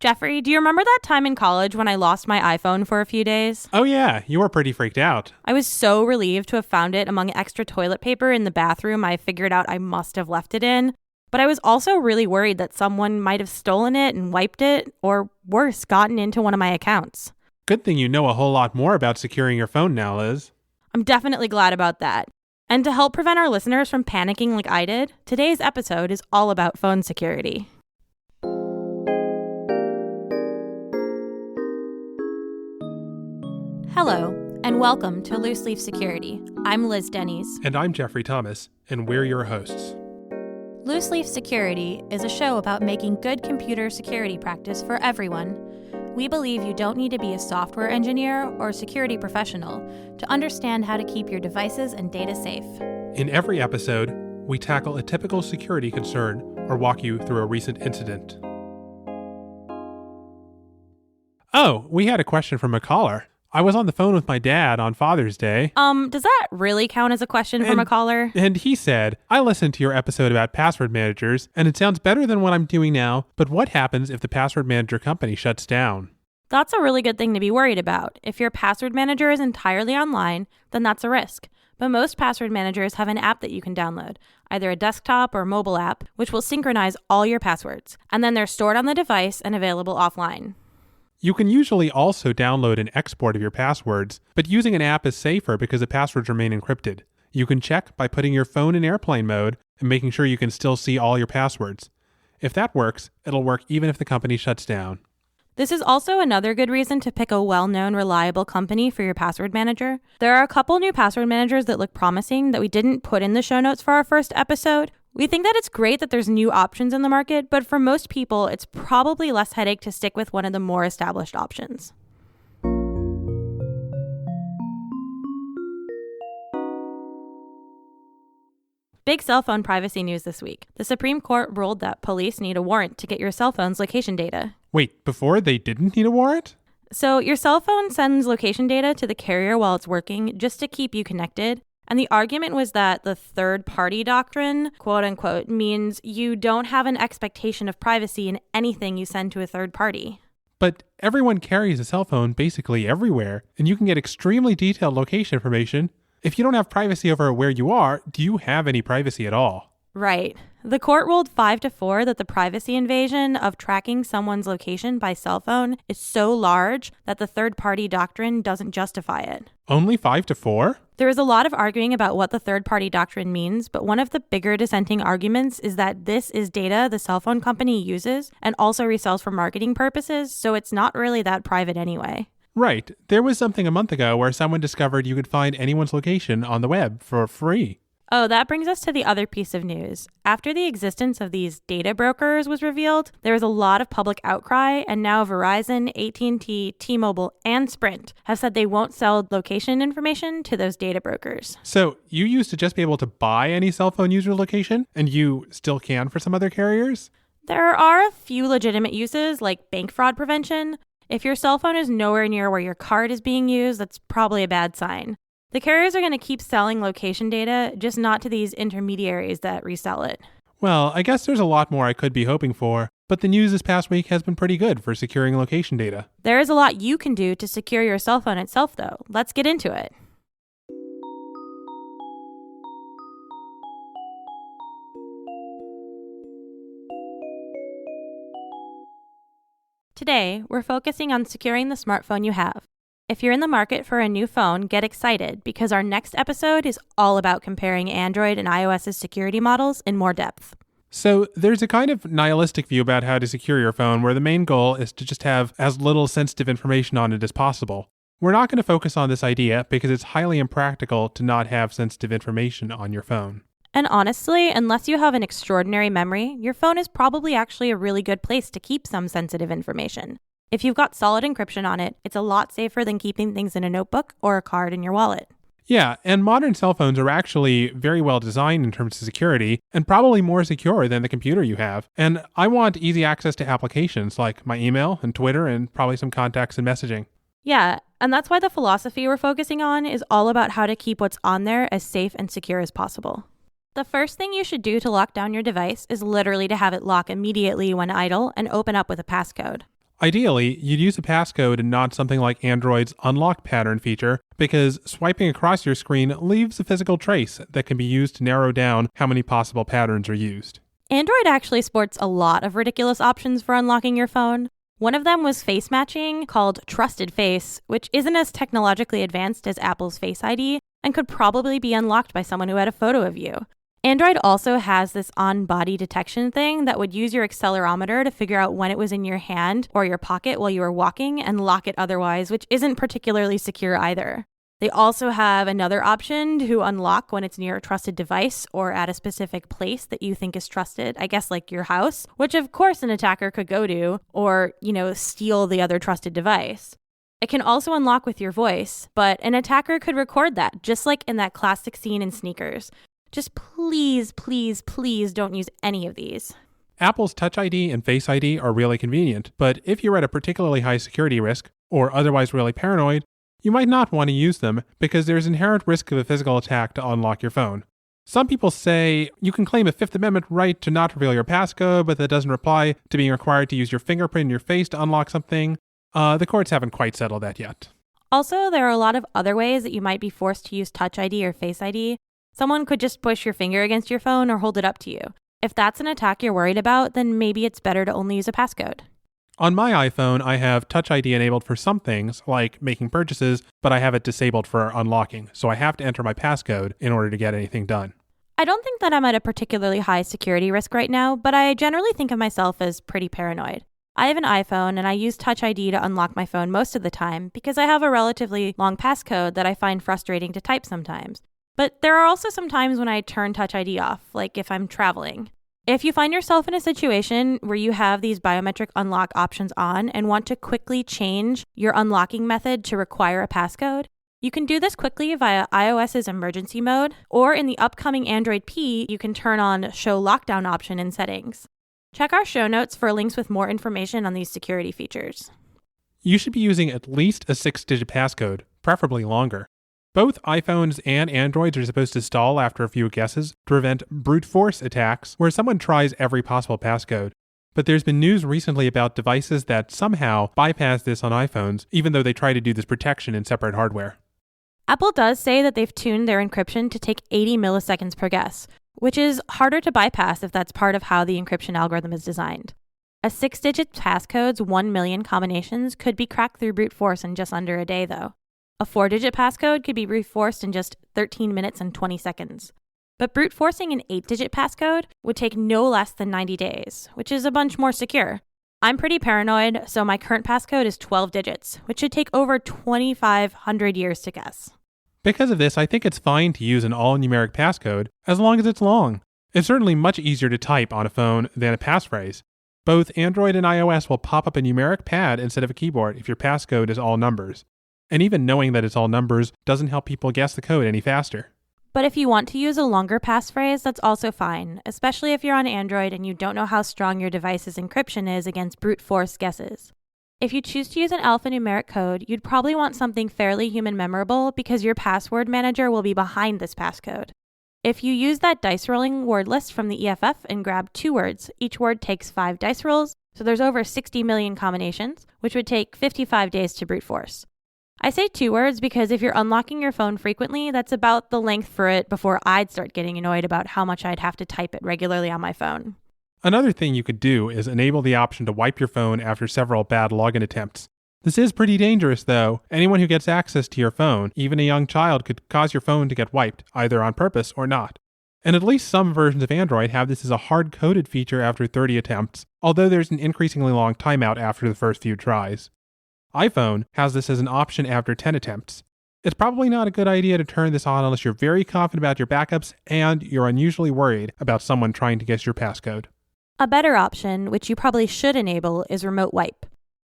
Jeffrey, do you remember that time in college when I lost my iPhone for a few days? Oh yeah, you were pretty freaked out. I was so relieved to have found it among extra toilet paper in the bathroom I figured out I must have left it in. But I was also really worried that someone might have stolen it and wiped it, or worse, gotten into one of my accounts. Good thing you know a whole lot more about securing your phone now, Liz. I'm definitely glad about that. And to help prevent our listeners from panicking like I did, today's episode is all about phone security. Hello, and welcome to Loose Leaf Security. I'm Liz Denny's. And I'm Jeffrey Thomas, and we're your hosts. Loose Leaf Security is a show about making good computer security practice for everyone. We believe you don't need to be a software engineer or security professional to understand how to keep your devices and data safe. In every episode, we tackle a typical security concern or walk you through a recent incident. Oh, we had a question from a caller. I was on the phone with my dad on Father's Day. Does that really count as a question from a caller? And he said, I listened to your episode about password managers, and it sounds better than what I'm doing now, but what happens if the password manager company shuts down? That's a really good thing to be worried about. If your password manager is entirely online, then that's a risk. But most password managers have an app that you can download, either a desktop or mobile app, which will synchronize all your passwords, and then they're stored on the device and available offline. You can usually also download an export of your passwords, but using an app is safer because the passwords remain encrypted. You can check by putting your phone in airplane mode and making sure you can still see all your passwords. If that works, it'll work even if the company shuts down. This is also another good reason to pick a well-known, reliable company for your password manager. There are a couple new password managers that look promising that we didn't put in the show notes for our first episode. We think that it's great that there's new options in the market, but for most people, it's probably less headache to stick with one of the more established options. Big cell phone privacy news this week. The Supreme Court ruled that police need a warrant to get your cell phone's location data. Wait, before they didn't need a warrant? So your cell phone sends location data to the carrier while it's working just to keep you connected. And the argument was that the third-party doctrine, quote unquote, means you don't have an expectation of privacy in anything you send to a third party. But everyone carries a cell phone basically everywhere, and you can get extremely detailed location information. If you don't have privacy over where you are, do you have any privacy at all? Right. The court ruled 5-4 that the privacy invasion of tracking someone's location by cell phone is so large that the third-party doctrine doesn't justify it. Only 5-4? There is a lot of arguing about what the third-party doctrine means, but one of the bigger dissenting arguments is that this is data the cell phone company uses and also resells for marketing purposes, so it's not really that private anyway. Right. There was something a month ago where someone discovered you could find anyone's location on the web for free. Oh, that brings us to the other piece of news. After the existence of these data brokers was revealed, there was a lot of public outcry, and now Verizon, AT&T, T-Mobile, and Sprint have said they won't sell location information to those data brokers. So you used to just be able to buy any cell phone user location, and you still can for some other carriers? There are a few legitimate uses, like bank fraud prevention. If your cell phone is nowhere near where your card is being used, that's probably a bad sign. The carriers are going to keep selling location data, just not to these intermediaries that resell it. Well, I guess there's a lot more I could be hoping for, but the news this past week has been pretty good for securing location data. There is a lot you can do to secure your cell phone itself, though. Let's get into it. Today, we're focusing on securing the smartphone you have. If you're in the market for a new phone, get excited because our next episode is all about comparing Android and iOS's security models in more depth. So there's a kind of nihilistic view about how to secure your phone where the main goal is to just have as little sensitive information on it as possible. We're not going to focus on this idea because it's highly impractical to not have sensitive information on your phone. And honestly, unless you have an extraordinary memory, your phone is probably actually a really good place to keep some sensitive information. If you've got solid encryption on it, it's a lot safer than keeping things in a notebook or a card in your wallet. Yeah, and modern cell phones are actually very well designed in terms of security and probably more secure than the computer you have. And I want easy access to applications like my email and Twitter and probably some contacts and messaging. Yeah, and that's why the philosophy we're focusing on is all about how to keep what's on there as safe and secure as possible. The first thing you should do to lock down your device is literally to have it lock immediately when idle and open up with a passcode. Ideally, you'd use a passcode and not something like Android's unlock pattern feature, because swiping across your screen leaves a physical trace that can be used to narrow down how many possible patterns are used. Android actually sports a lot of ridiculous options for unlocking your phone. One of them was face matching, called Trusted Face, which isn't as technologically advanced as Apple's Face ID and could probably be unlocked by someone who had a photo of you. Android also has this on-body detection thing that would use your accelerometer to figure out when it was in your hand or your pocket while you were walking and lock it otherwise, which isn't particularly secure either. They also have another option to unlock when it's near a trusted device or at a specific place that you think is trusted, I guess like your house, which of course an attacker could go to or, steal the other trusted device. It can also unlock with your voice, but an attacker could record that, just like in that classic scene in Sneakers. Just please, please, please don't use any of these. Apple's Touch ID and Face ID are really convenient, but if you're at a particularly high security risk, or otherwise really paranoid, you might not want to use them because there's inherent risk of a physical attack to unlock your phone. Some people say you can claim a Fifth Amendment right to not reveal your passcode, but that doesn't apply to being required to use your fingerprint in your face to unlock something. The courts haven't quite settled that yet. Also, there are a lot of other ways that you might be forced to use Touch ID or Face ID. Someone could just push your finger against your phone or hold it up to you. If that's an attack you're worried about, then maybe it's better to only use a passcode. On my iPhone, I have Touch ID enabled for some things, like making purchases, but I have it disabled for unlocking, so I have to enter my passcode in order to get anything done. I don't think that I'm at a particularly high security risk right now, but I generally think of myself as pretty paranoid. I have an iPhone, and I use Touch ID to unlock my phone most of the time because I have a relatively long passcode that I find frustrating to type sometimes. But there are also some times when I turn Touch ID off, like if I'm traveling. If you find yourself in a situation where you have these biometric unlock options on and want to quickly change your unlocking method to require a passcode, you can do this quickly via iOS's emergency mode, or in the upcoming Android P, you can turn on Show Lockdown option in settings. Check our show notes for links with more information on these security features. You should be using at least a 6-digit passcode, preferably longer. Both iPhones and Androids are supposed to stall after a few guesses to prevent brute force attacks where someone tries every possible passcode. But there's been news recently about devices that somehow bypass this on iPhones, even though they try to do this protection in separate hardware. Apple does say that they've tuned their encryption to take 80 milliseconds per guess, which is harder to bypass if that's part of how the encryption algorithm is designed. A 6-digit passcode's 1 million combinations could be cracked through brute force in just under a day, though. A 4-digit passcode could be brute forced in just 13 minutes and 20 seconds. But brute forcing an 8-digit passcode would take no less than 90 days, which is a bunch more secure. I'm pretty paranoid, so my current passcode is 12 digits, which should take over 2,500 years to guess. Because of this, I think it's fine to use an all-numeric passcode as long as it's long. It's certainly much easier to type on a phone than a passphrase. Both Android and iOS will pop up a numeric pad instead of a keyboard if your passcode is all numbers. And even knowing that it's all numbers doesn't help people guess the code any faster. But if you want to use a longer passphrase, that's also fine, especially if you're on Android and you don't know how strong your device's encryption is against brute force guesses. If you choose to use an alphanumeric code, you'd probably want something fairly human memorable because your password manager will be behind this passcode. If you use that dice rolling word list from the EFF and grab 2 words, each word takes 5 dice rolls, so there's over 60 million combinations, which would take 55 days to brute force. I say 2 words because if you're unlocking your phone frequently, that's about the length for it before I'd start getting annoyed about how much I'd have to type it regularly on my phone. Another thing you could do is enable the option to wipe your phone after several bad login attempts. This is pretty dangerous, though. Anyone who gets access to your phone, even a young child, could cause your phone to get wiped, either on purpose or not. And at least some versions of Android have this as a hard-coded feature after 30 attempts, although there's an increasingly long timeout after the first few tries. iPhone has this as an option after 10 attempts. It's probably not a good idea to turn this on unless you're very confident about your backups and you're unusually worried about someone trying to guess your passcode. A better option, which you probably should enable, is Remote Wipe.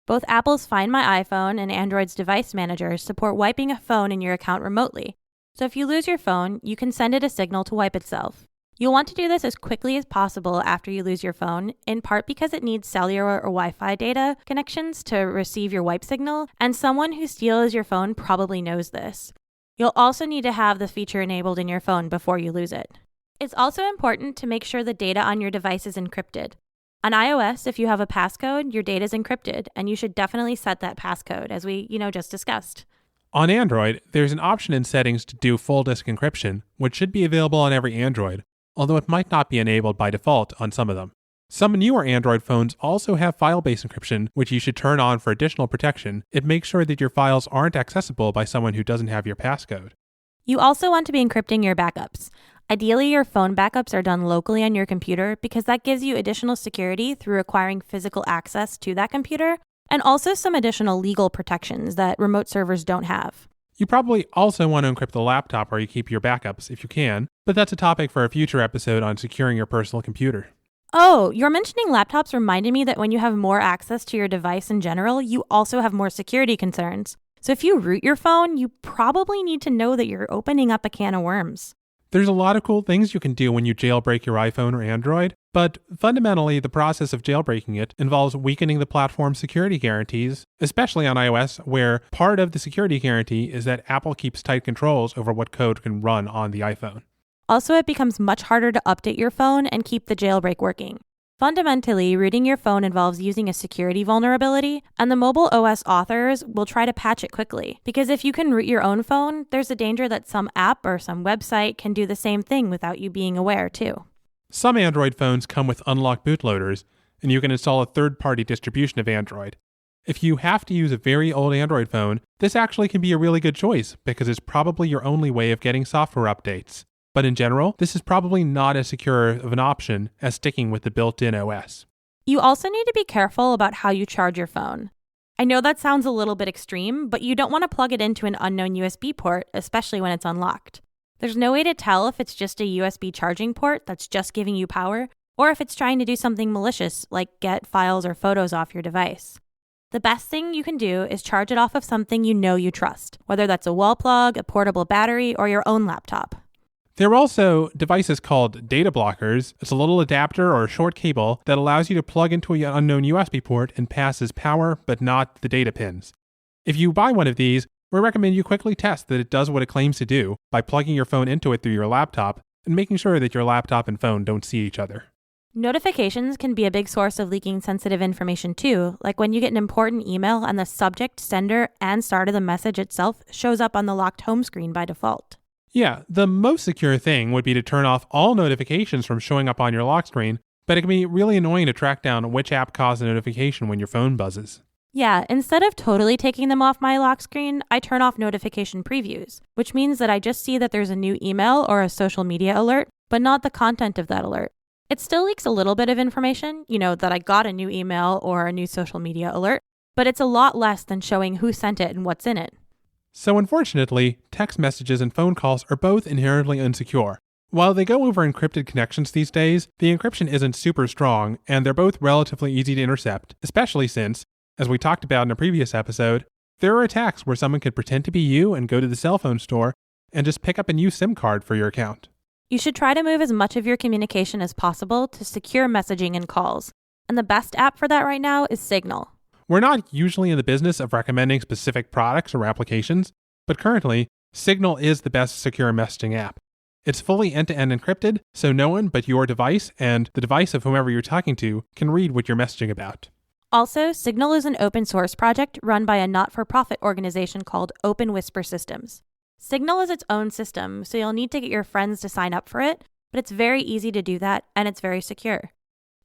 Both Apple's Find My iPhone and Android's Device Manager support wiping a phone in your account remotely. So if you lose your phone, you can send it a signal to wipe itself. You'll want to do this as quickly as possible after you lose your phone, in part because it needs cellular or Wi-Fi data connections to receive your wipe signal, and someone who steals your phone probably knows this. You'll also need to have the feature enabled in your phone before you lose it. It's also important to make sure the data on your device is encrypted. On iOS, if you have a passcode, your data is encrypted, and you should definitely set that passcode, as we, just discussed. On Android, there's an option in settings to do full disk encryption, which should be available on every Android, although it might not be enabled by default on some of them. Some newer Android phones also have file-based encryption, which you should turn on for additional protection. It makes sure that your files aren't accessible by someone who doesn't have your passcode. You also want to be encrypting your backups. Ideally, your phone backups are done locally on your computer because that gives you additional security through acquiring physical access to that computer, and also some additional legal protections that remote servers don't have. You probably also want to encrypt the laptop where you keep your backups if you can, but that's a topic for a future episode on securing your personal computer. Oh, your mentioning laptops reminded me that when you have more access to your device in general, you also have more security concerns. So if you root your phone, you probably need to know that you're opening up a can of worms. There's a lot of cool things you can do when you jailbreak your iPhone or Android, but fundamentally the process of jailbreaking it involves weakening the platform's security guarantees, especially on iOS, where part of the security guarantee is that Apple keeps tight controls over what code can run on the iPhone. Also, it becomes much harder to update your phone and keep the jailbreak working. Fundamentally, rooting your phone involves using a security vulnerability, and the mobile OS authors will try to patch it quickly. Because if you can root your own phone, there's a danger that some app or some website can do the same thing without you being aware, too. Some Android phones come with unlocked bootloaders, and you can install a third-party distribution of Android. If you have to use a very old Android phone, this actually can be a really good choice because it's probably your only way of getting software updates. But in general, this is probably not as secure of an option as sticking with the built-in OS. You also need to be careful about how you charge your phone. I know that sounds a little bit extreme, but you don't want to plug it into an unknown USB port, especially when it's unlocked. There's no way to tell if it's just a USB charging port that's just giving you power, or if it's trying to do something malicious, like get files or photos off your device. The best thing you can do is charge it off of something you trust, whether that's a wall plug, a portable battery, or your own laptop. There are also devices called data blockers. It's a little adapter or a short cable that allows you to plug into an unknown USB port and passes power, but not the data pins. If you buy one of these, we recommend you quickly test that it does what it claims to do by plugging your phone into it through your laptop and making sure that your laptop and phone don't see each other. Notifications can be a big source of leaking sensitive information too, like when you get an important email and the subject, sender, and start of the message itself shows up on the locked home screen by default. Yeah, the most secure thing would be to turn off all notifications from showing up on your lock screen, but it can be really annoying to track down which app caused a notification when your phone buzzes. Yeah, instead of totally taking them off my lock screen, I turn off notification previews, which means that I just see that there's a new email or a social media alert, but not the content of that alert. It still leaks a little bit of information, that I got a new email or a new social media alert, but it's a lot less than showing who sent it and what's in it. So unfortunately, text messages and phone calls are both inherently insecure. While they go over encrypted connections these days, the encryption isn't super strong, and they're both relatively easy to intercept, especially since, as we talked about in a previous episode, there are attacks where someone could pretend to be you and go to the cell phone store and just pick up a new SIM card for your account. You should try to move as much of your communication as possible to secure messaging and calls, and the best app for that right now is Signal. We're not usually in the business of recommending specific products or applications, but currently, Signal is the best secure messaging app. It's fully end-to-end encrypted, so no one but your device and the device of whomever you're talking to can read what you're messaging about. Also, Signal is an open source project run by a not-for-profit organization called Open Whisper Systems. Signal is its own system, so you'll need to get your friends to sign up for it, but it's very easy to do that, and it's very secure.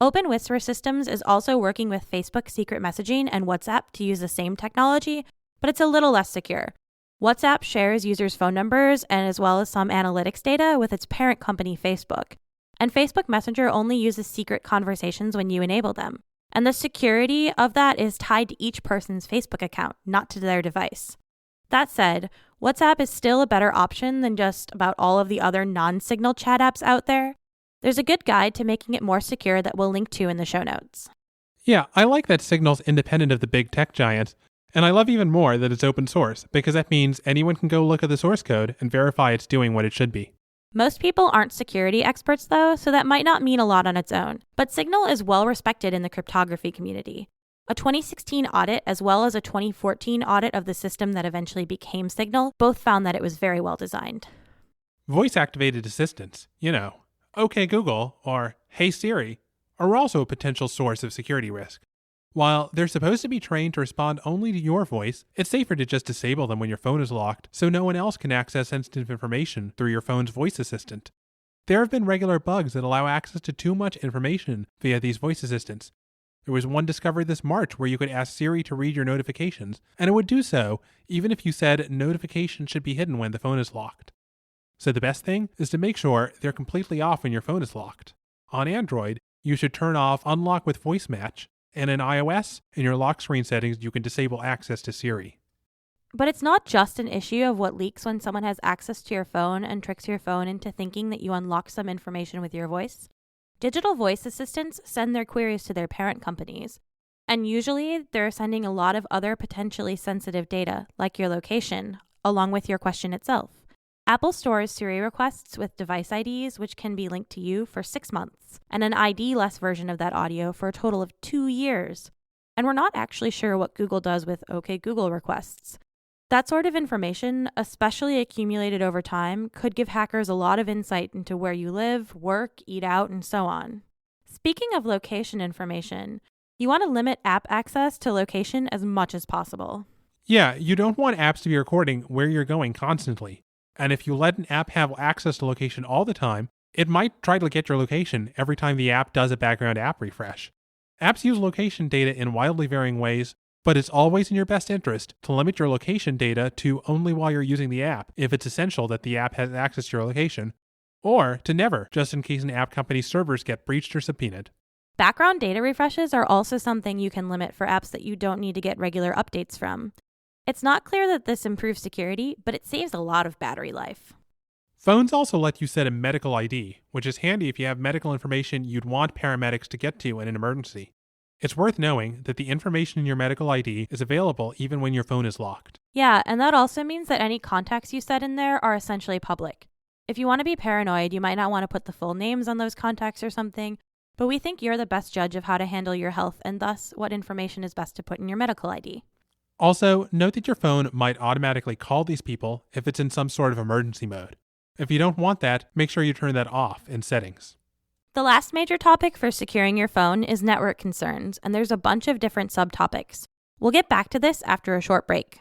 Open Whisper Systems is also working with Facebook Secret Messaging and WhatsApp to use the same technology, but it's a little less secure. WhatsApp shares users' phone numbers and as well as some analytics data with its parent company, Facebook. And Facebook Messenger only uses secret conversations when you enable them. And the security of that is tied to each person's Facebook account, not to their device. That said, WhatsApp is still a better option than just about all of the other non-Signal chat apps out there. There's a good guide to making it more secure that we'll link to in the show notes. Yeah, I like that Signal's independent of the big tech giants, and I love even more that it's open source, because that means anyone can go look at the source code and verify it's doing what it should be. Most people aren't security experts though, so that might not mean a lot on its own, but Signal is well respected in the cryptography community. A 2016 audit as well as a 2014 audit of the system that eventually became Signal both found that it was very well designed. Voice-activated assistants, OK Google, or Hey Siri, are also a potential source of security risk. While they're supposed to be trained to respond only to your voice, it's safer to just disable them when your phone is locked so no one else can access sensitive information through your phone's voice assistant. There have been regular bugs that allow access to too much information via these voice assistants. There was one discovered this March where you could ask Siri to read your notifications, and it would do so even if you said notifications should be hidden when the phone is locked. So the best thing is to make sure they're completely off when your phone is locked. On Android, you should turn off Unlock with Voice Match, and in iOS, in your lock screen settings, you can disable access to Siri. But it's not just an issue of what leaks when someone has access to your phone and tricks your phone into thinking that you unlock some information with your voice. Digital voice assistants send their queries to their parent companies, and usually they're sending a lot of other potentially sensitive data, like your location, along with your question itself. Apple stores Siri requests with device IDs, which can be linked to you for 6 months, and an ID-less version of that audio for a total of 2 years. And we're not actually sure what Google does with OK Google requests. That sort of information, especially accumulated over time, could give hackers a lot of insight into where you live, work, eat out, and so on. Speaking of location information, you want to limit app access to location as much as possible. Yeah, you don't want apps to be recording where you're going constantly. And if you let an app have access to location all the time, it might try to get your location every time the app does a background app refresh. Apps use location data in wildly varying ways, but it's always in your best interest to limit your location data to only while you're using the app if it's essential that the app has access to your location, or to never, just in case an app company's servers get breached or subpoenaed. Background data refreshes are also something you can limit for apps that you don't need to get regular updates from. It's not clear that this improves security, but it saves a lot of battery life. Phones also let you set a medical ID, which is handy if you have medical information you'd want paramedics to get to in an emergency. It's worth knowing that the information in your medical ID is available even when your phone is locked. Yeah, and that also means that any contacts you set in there are essentially public. If you want to be paranoid, you might not want to put the full names on those contacts or something, but we think you're the best judge of how to handle your health and thus what information is best to put in your medical ID. Also, note that your phone might automatically call these people if it's in some sort of emergency mode. If you don't want that, make sure you turn that off in settings. The last major topic for securing your phone is network concerns, and there's a bunch of different subtopics. We'll get back to this after a short break.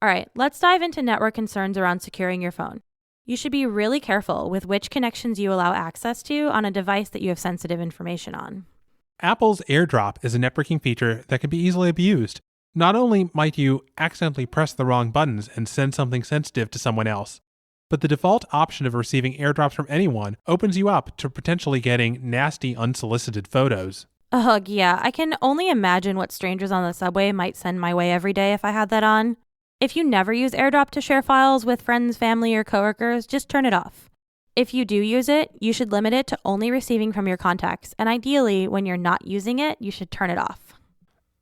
All right, let's dive into network concerns around securing your phone. You should be really careful with which connections you allow access to on a device that you have sensitive information on. Apple's AirDrop is a networking feature that can be easily abused. Not only might you accidentally press the wrong buttons and send something sensitive to someone else, but the default option of receiving airdrops from anyone opens you up to potentially getting nasty unsolicited photos. Ugh, yeah, I can only imagine what strangers on the subway might send my way every day if I had that on. If you never use AirDrop to share files with friends, family, or coworkers, just turn it off. If you do use it, you should limit it to only receiving from your contacts, and ideally, when you're not using it, you should turn it off.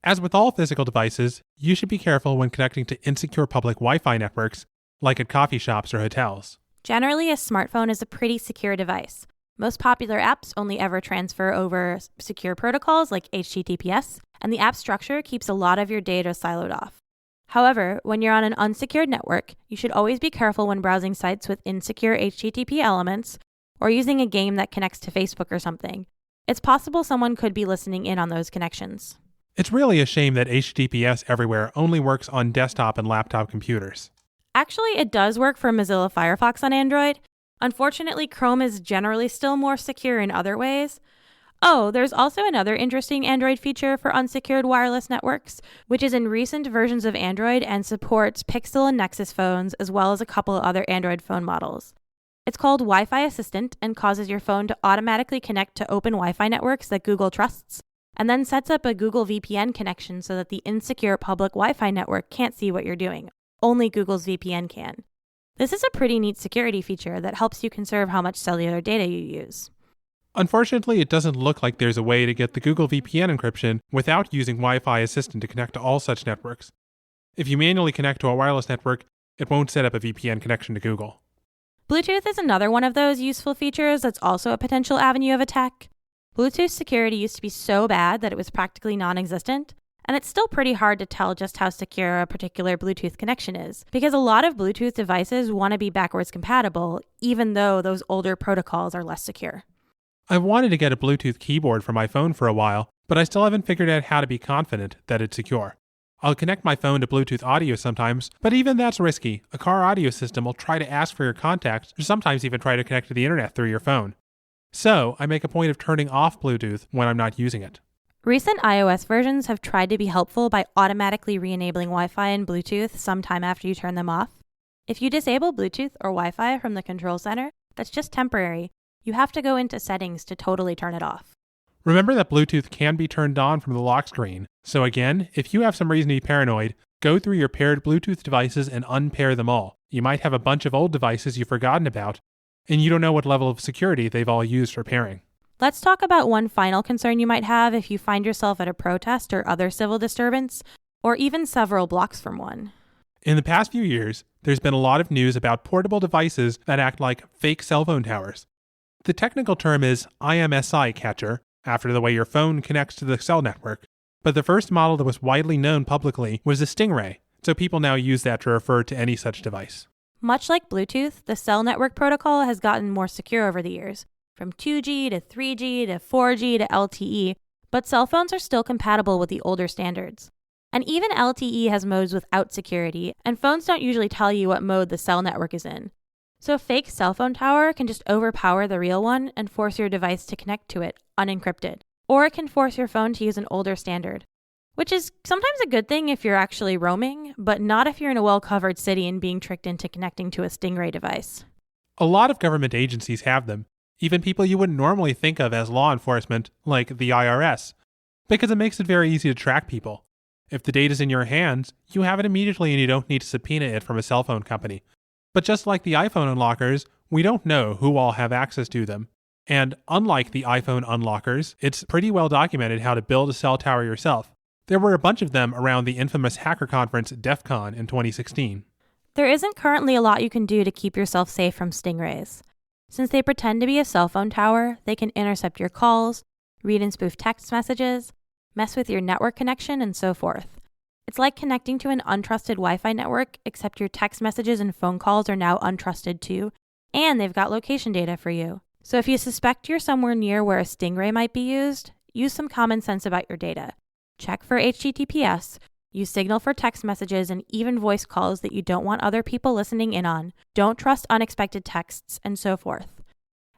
As with all physical devices, you should be careful when connecting to insecure public Wi-Fi networks, like at coffee shops or hotels. Generally, a smartphone is a pretty secure device. Most popular apps only ever transfer over secure protocols like HTTPS, and the app structure keeps a lot of your data siloed off. However, when you're on an unsecured network, you should always be careful when browsing sites with insecure HTTP elements or using a game that connects to Facebook or something. It's possible someone could be listening in on those connections. It's really a shame that HTTPS everywhere only works on desktop and laptop computers. Actually, it does work for Mozilla Firefox on Android. Unfortunately, Chrome is generally still more secure in other ways. Oh, there's also another interesting Android feature for unsecured wireless networks, which is in recent versions of Android and supports Pixel and Nexus phones as well as a couple other Android phone models. It's called Wi-Fi Assistant and causes your phone to automatically connect to open Wi-Fi networks that Google trusts, and then sets up a Google VPN connection so that the insecure public Wi-Fi network can't see what you're doing. Only Google's VPN can. This is a pretty neat security feature that helps you conserve how much cellular data you use. Unfortunately, it doesn't look like there's a way to get the Google VPN encryption without using Wi-Fi Assistant to connect to all such networks. If you manually connect to a wireless network, it won't set up a VPN connection to Google. Bluetooth is another one of those useful features that's also a potential avenue of attack. Bluetooth security used to be so bad that it was practically non-existent, and it's still pretty hard to tell just how secure a particular Bluetooth connection is, because a lot of Bluetooth devices want to be backwards compatible, even though those older protocols are less secure. I've wanted to get a Bluetooth keyboard for my phone for a while, but I still haven't figured out how to be confident that it's secure. I'll connect my phone to Bluetooth audio sometimes, but even that's risky. A car audio system will try to ask for your contacts, or sometimes even try to connect to the internet through your phone. So, I make a point of turning off Bluetooth when I'm not using it. Recent iOS versions have tried to be helpful by automatically re-enabling Wi-Fi and Bluetooth sometime after you turn them off. If you disable Bluetooth or Wi-Fi from the control center, that's just temporary. You have to go into settings to totally turn it off. Remember that Bluetooth can be turned on from the lock screen. So again, if you have some reason to be paranoid, go through your paired Bluetooth devices and unpair them all. You might have a bunch of old devices you've forgotten about, and you don't know what level of security they've all used for pairing. Let's talk about one final concern you might have if you find yourself at a protest or other civil disturbance, or even several blocks from one. In the past few years, there's been a lot of news about portable devices that act like fake cell phone towers. The technical term is IMSI catcher, after the way your phone connects to the cell network. But the first model that was widely known publicly was the Stingray, so people now use that to refer to any such device. Much like Bluetooth, the cell network protocol has gotten more secure over the years, from 2G to 3G to 4G to LTE, but cell phones are still compatible with the older standards. And even LTE has modes without security, and phones don't usually tell you what mode the cell network is in. So a fake cell phone tower can just overpower the real one and force your device to connect to it unencrypted. Or it can force your phone to use an older standard, which is sometimes a good thing if you're actually roaming, but not if you're in a well-covered city and being tricked into connecting to a Stingray device. A lot of government agencies have them, even people you wouldn't normally think of as law enforcement, like the IRS, because it makes it very easy to track people. If the data's in your hands, you have it immediately and you don't need to subpoena it from a cell phone company. But just like the iPhone unlockers, we don't know who all have access to them. And unlike the iPhone unlockers, it's pretty well documented how to build a cell tower yourself. There were a bunch of them around the infamous hacker conference DEF CON in 2016. There isn't currently a lot you can do to keep yourself safe from Stingrays. Since they pretend to be a cell phone tower, they can intercept your calls, read and spoof text messages, mess with your network connection, and so forth. It's like connecting to an untrusted Wi-Fi network, except your text messages and phone calls are now untrusted too, and they've got location data for you. So if you suspect you're somewhere near where a Stingray might be used, use some common sense about your data. Check for HTTPS, use Signal for text messages and even voice calls that you don't want other people listening in on. Don't trust unexpected texts, and so forth.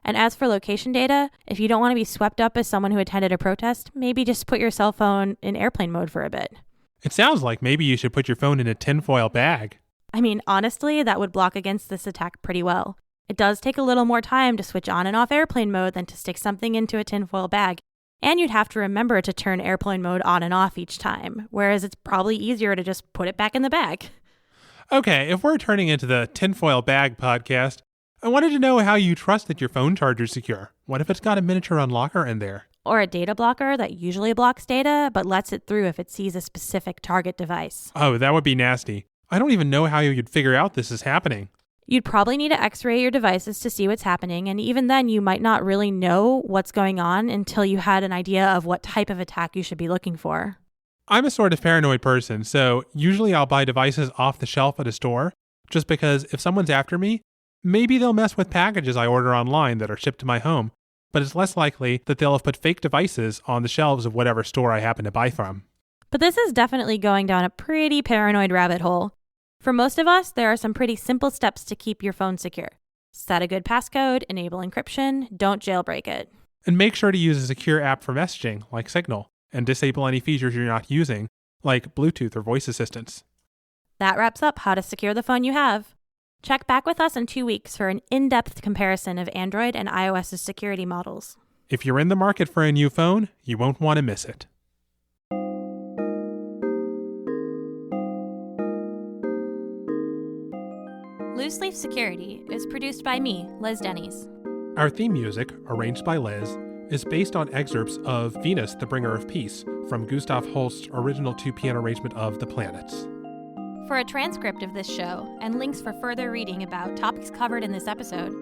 And as for location data, if you don't want to be swept up as someone who attended a protest, maybe just put your cell phone in airplane mode for a bit. It sounds like maybe you should put your phone in a tinfoil bag. I mean, honestly, that would block against this attack pretty well. It does take a little more time to switch on and off airplane mode than to stick something into a tinfoil bag. And you'd have to remember to turn airplane mode on and off each time, whereas it's probably easier to just put it back in the bag. Okay, if we're turning into the tinfoil bag podcast, I wanted to know how you trust that your phone charger's secure. What if it's got a miniature unlocker in there? Or a data blocker that usually blocks data, but lets it through if it sees a specific target device. Oh, that would be nasty. I don't even know how you'd figure out this is happening. You'd probably need to x-ray your devices to see what's happening, and even then you might not really know what's going on until you had an idea of what type of attack you should be looking for. I'm a sort of paranoid person, so usually I'll buy devices off the shelf at a store, just because if someone's after me, maybe they'll mess with packages I order online that are shipped to my home, but it's less likely that they'll have put fake devices on the shelves of whatever store I happen to buy from. But this is definitely going down a pretty paranoid rabbit hole. For most of us, there are some pretty simple steps to keep your phone secure. Set a good passcode, enable encryption, don't jailbreak it. And make sure to use a secure app for messaging, like Signal, and disable any features you're not using, like Bluetooth or voice assistants. That wraps up how to secure the phone you have. Check back with us in 2 weeks for an in-depth comparison of Android and iOS's security models. If you're in the market for a new phone, you won't want to miss it. Loose Leaf Security is produced by me, Liz Denny's. Our theme music, arranged by Liz, is based on excerpts of Venus, the Bringer of Peace, from Gustav Holst's original 2-piano arrangement of The Planets. For a transcript of this show and links for further reading about topics covered in this episode,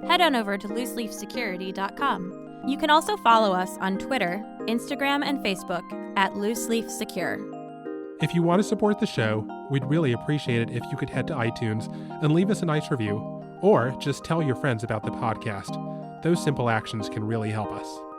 head on over to looseleafsecurity.com. You can also follow us on Twitter, Instagram, and Facebook at Loose Leaf Secure. If you want to support the show, we'd really appreciate it if you could head to iTunes and leave us a nice review, or just tell your friends about the podcast. Those simple actions can really help us.